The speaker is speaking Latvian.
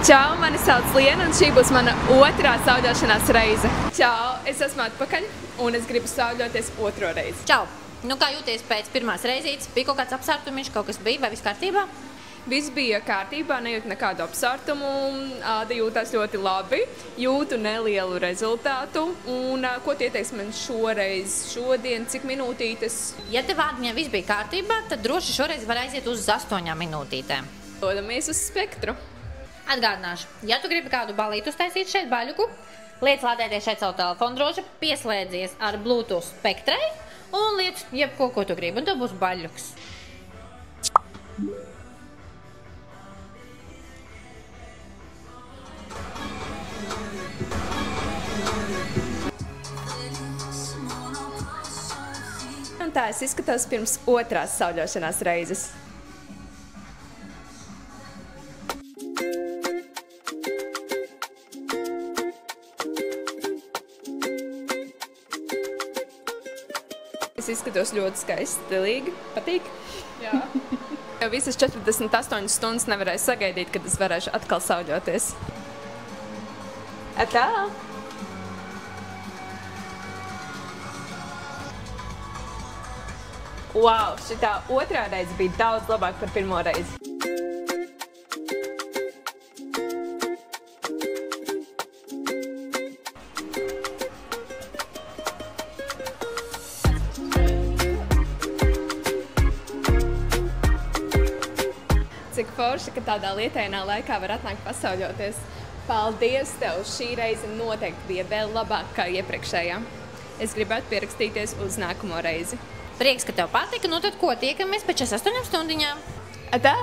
Čau, mani sauc Liena, un šī būs mana otrā sauļošanās reize. Čau, es esmu atpakaļ, un es gribu sauļoties otro reizi. Čau! Nu, kā jūties pēc pirmās reizītes? Bija kaut kāds apsārtumiņš, kaut kas bija, vai viss kārtībā? Viss bija kārtībā, nejūtu nekādu apsārtumu, āda jūtās ļoti labi, jūtu nelielu rezultātu. Un ko tu ieteiksi man šodien, cik minūtītes? Ja tev ādiņā viss bija kārtībā, tad droši šoreiz var aiziet uz 8 minūtītēm. Dodamies uz Spektru. Atgādināšu, ja tu gribi kādu balītu uztaisīt šeit baļuku, liec lādēties šeit savu telefonu droši, pieslēdzies ar Bluetooth Spektrai un liec jebko, ko tu gribi, un tev būs baļuks. Un tā es izskatos pirms otrās sauļošanās reizes. Es izskatos ļoti skaisti, stilīgi. Patīk? Jā. Jau visas 48 stundas nevarēju sagaidīt, kad es varēšu atkal sauļoties. Atā! Wow, šitā otrā reize bija daudz labāk par pirmo reizi. Cik forši, ka tādā lietainā laikā var atnākt pasauļoties. Paldies tev! Šī reize noteikti bija vēl labāk kā iepriekšējā. Es gribētu pierakstīties uz nākamo reizi. Prieks, ka tev patika, nu tad ko, tiekamies pēc 8 stundiņām. Atā!